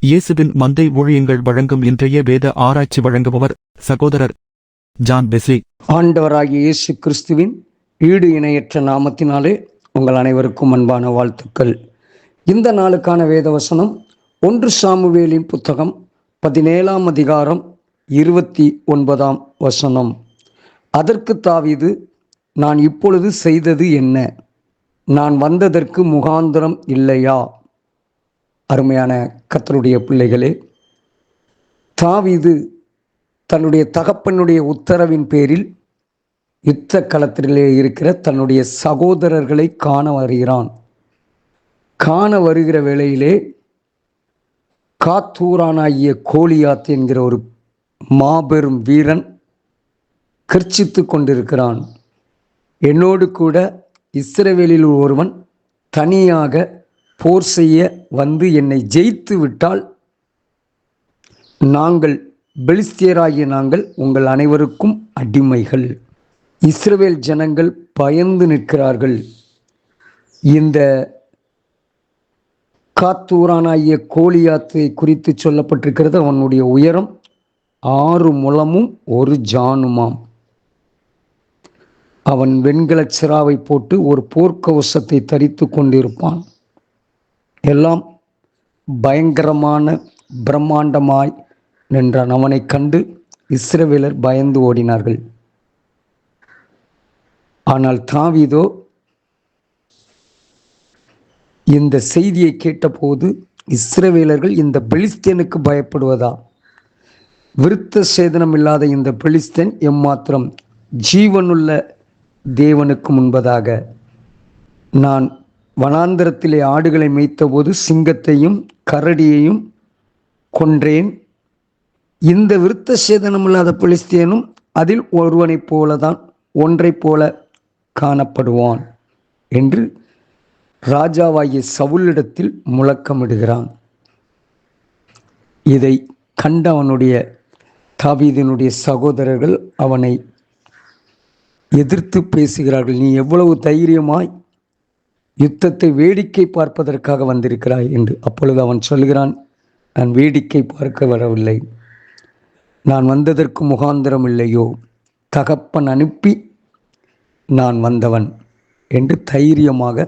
இயேசுவின் மந்தை ஊழியங்கள் வழங்கும் இன்றைய வேத ஆராய்ச்சி வழங்குபவர் சகோதரர் ஜான் பெஸ்லி. ஆண்டவராகிய இயேசு கிறிஸ்துவின் ஈடு இணையற்ற நாமத்தினாலே உங்கள் அனைவருக்கும் அன்பான வாழ்த்துக்கள். இந்த நாளுக்கான வேத வசனம் 1 சாமுவேலின் புத்தகம் 17ஆம் அதிகாரம் 29ஆம் வசனம். அதற்கு தாவீது, நான் இப்பொழுது செய்தது என்ன? நான் வந்ததற்கு முகாந்திரம் இல்லையா? அருமையான கர்த்தருடைய பிள்ளைகளே, தாவீது தன்னுடைய தகப்பனுடைய உத்தரவின் பேரில் யுத்த களத்திலே இருக்கிற தன்னுடைய சகோதரர்களை காண வருகிறான். காண வருகிற வேளையிலே காத்தூரானாகிய கோலியாத் என்கிற ஒரு மாபெரும் வீரன் கர்ச்சித்து கொண்டிருக்கிறான். என்னோடு கூட இஸ்ரவேலில் ஒருவன் தனியாக போர் செய்ய வந்து என்னை ஜெயித்து விட்டால் நாங்கள் பெலிஸ்தியராகிய நாங்கள் உங்கள் அனைவருக்கும் அடிமைகள். இஸ்ரவேல் ஜனங்கள் பயந்து நிற்கிறார்கள். இந்த காத்தூரானாகிய கோலியாத்தை குறித்து சொல்லப்பட்டிருக்கிறது. அவனுடைய உயரம் 6 முழமும் 1 ஜானுமாம். அவன் வெண்கல சிராவை போட்டு ஒரு போர்க்கவசத்தை தரித்து கொண்டிருப்பான். எல்லாம் பயங்கரமான பிரம்மாண்டமாய் நின்றான். அவனை கண்டு இஸ்ரவேலர் பயந்து ஓடினார்கள். ஆனால் தாவீதோ இந்த செய்தியை கேட்டபோது, இஸ்ரவேலர்கள் இந்த பெலிஸ்தேனுக்கு பயப்படுவதா? விருத்த சேதனம் இல்லாத இந்த பெலிஸ்தேன் எம்மாத்திரம் ஜீவனுள்ள தேவனுக்கு முன்பதாக? நான் வனாந்தரத்திலே ஆடுகளை மேய்த்தபோது சிங்கத்தையும் கரடியையும் கொன்றேன். இந்த விருத்த சேதனம் இல்லாத பெலிஸ்தேனும் அதில் ஒருவனைப் போலதான், ஒன்றைப் போல காணப்படுவான் என்று ராஜாவாகிய சவுலிடத்தில் முழக்கமிடுகிறான். இதை கண்ட அவனுடைய தாவீதினுடைய சகோதரர்கள் அவனை எதிர்த்து பேசுகிறார்கள். நீ எவ்வளவு தைரியமாய் யுத்தத்தை வேடிக்கை பார்ப்பதற்காக வந்திருக்கிறாய் என்று. அப்பொழுது அவன் சொல்கிறான், நான் வேடிக்கை பார்க்க வரவில்லை, நான் வந்ததற்கு முகாந்திரம் இல்லையோ, தகப்பன் அனுப்பி நான் வந்தவன் என்று தைரியமாக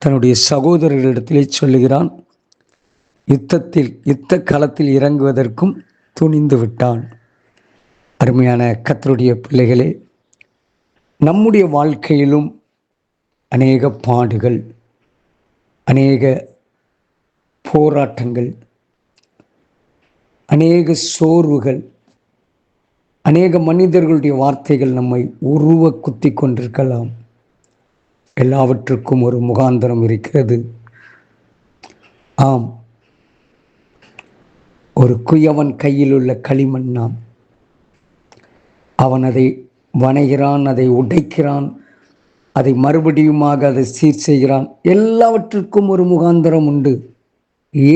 தன்னுடைய சகோதரர்களிடத்திலே சொல்லுகிறான். யுத்த களத்தில் இறங்குவதற்கும் துணிந்து விட்டான். அருமையான கர்த்தருடைய பிள்ளைகளே, நம்முடைய வாழ்க்கையிலும் அநேக பாடுகள், அநேக போராட்டங்கள், அநேக சோர்வுகள், அநேக மனிதர்களுடைய வார்த்தைகள் நம்மை உருவ குத்தி கொண்டிருக்கலாம். எல்லாவற்றுக்கும் ஒரு முகாந்திரம் இருக்கிறது. ஆம், ஒரு குயவன் கையில் உள்ள களிமண் நாம். அவன் அதை வணைகிறான், அதை உடைக்கிறான், அதை மறுபடியுமாக அதை சீர் செய்கிறான். எல்லாவற்றுக்கும் ஒரு முகாந்திரம் உண்டு.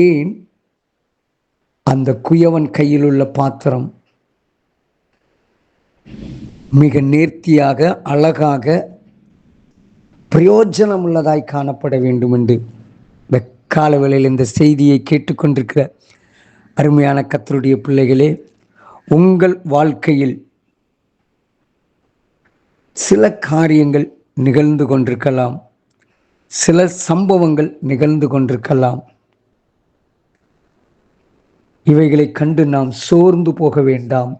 ஏன்? அந்த குயவன் கையில் உள்ள பாத்திரம் மிக நேர்த்தியாக, அழகாக, பிரயோஜனம் உள்ளதாய் காணப்பட வேண்டும் என்று கால வேளையில் இந்த செய்தியை கேட்டுக்கொண்டிருக்கிற அருமையான கர்த்தருடைய பிள்ளைகளே, உங்கள் வாழ்க்கையில் சில காரியங்கள் நிகழ்ந்து கொண்டிருக்கலாம், சில சம்பவங்கள் நிகழ்ந்து கொண்டிருக்கலாம். இவைகளை கண்டு நாம் சோர்ந்து போக வேண்டாம்.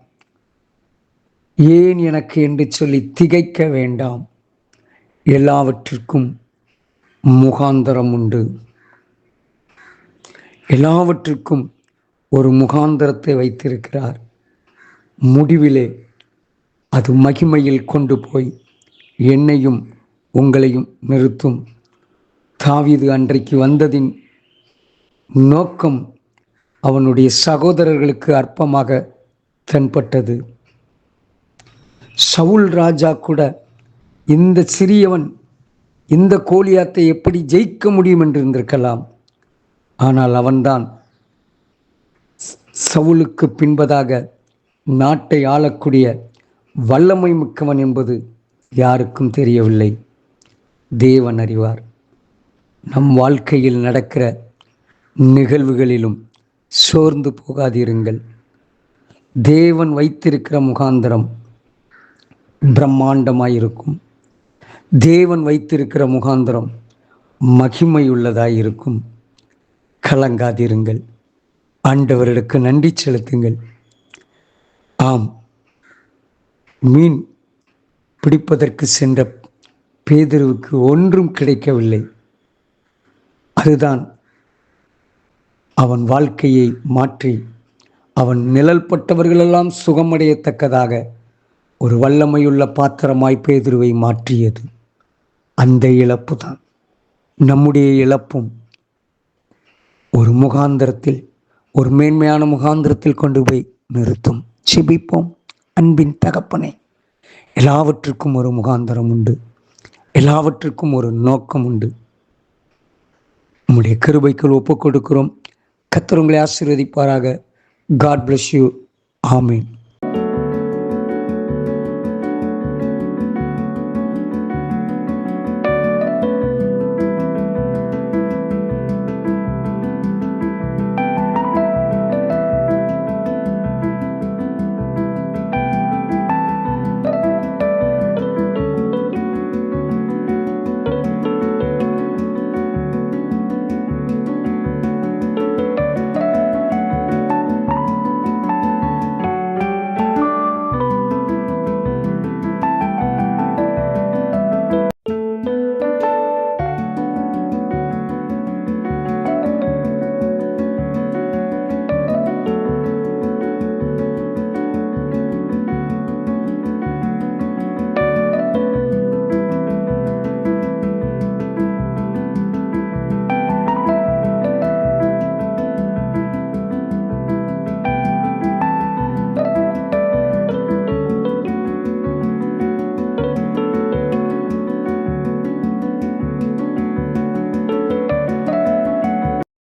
ஏன் எனக்கு என்று சொல்லி திகைக்க வேண்டாம். எல்லாவற்றிற்கும் முகாந்தரம் உண்டு. எல்லாவற்றிற்கும் ஒரு முகாந்தரத்தை வைத்திருக்கிறார். முடிவிலே அது மகிமையில் கொண்டு போய் என்னையும் உங்களையும் நிறுத்தும். தாவீது அன்றைக்கு வந்ததின் நோக்கம் அவனுடைய சகோதரர்களுக்கு அற்பமாக தென்பட்டது. சவுல் ராஜா கூட இந்த சிறியவன் இந்த கோலியாத்தை எப்படி ஜெயிக்க முடியும் என்று இருந்திருக்கலாம். ஆனால் அவன்தான் சவுலுக்கு பின்பதாக நாட்டை ஆளக்கூடிய வல்லமை மிக்கவன் என்பது யாருக்கும் தெரியவில்லை. தேவன் அறிவார். நம் வாழ்க்கையில் நடக்கிற நிகழ்வுகளிலும் சோர்ந்து போகாதிருங்கள். தேவன் வைத்திருக்கிற முகாந்திரம் பிரம்மாண்டமாயிருக்கும். தேவன் வைத்திருக்கிற முகாந்திரம் மகிமையுள்ளதாயிருக்கும். கலங்காதிருங்கள். ஆண்டவர்களுக்கு நன்றி செலுத்துங்கள். ஆம், மீன் பிடிப்பதற்கு சென்ற பேதுருவுக்கு ஒன்றும் கிடைக்கவில்லை. அதுதான் அவன் வாழ்க்கையை மாற்றி அவன் நிழல் பட்டவர்களெல்லாம் சுகமடையத்தக்கதாக ஒரு வல்லமையுள்ள பாத்திரமாய் பேதுருவை மாற்றியது. அந்த இழப்பு தான் நம்முடைய இழப்பும். ஒரு முகாந்திரத்தில், ஒரு மேன்மையான முகாந்திரத்தில் கொண்டு போய் நிறுத்தும். செபிப்போம். அன்பின் தகப்பனே, எல்லாவற்றுக்கும் ஒரு முகாந்திரம் உண்டு. எல்லாவற்றுக்கும் ஒரு நோக்கம் உண்டு. உம்முடைய கிருபைக்குள் ஒப்புக் கொடுக்கிறோம். கர்த்தர் உங்களை ஆசீர்வதிப்பாராக. God bless you. ஆமென்.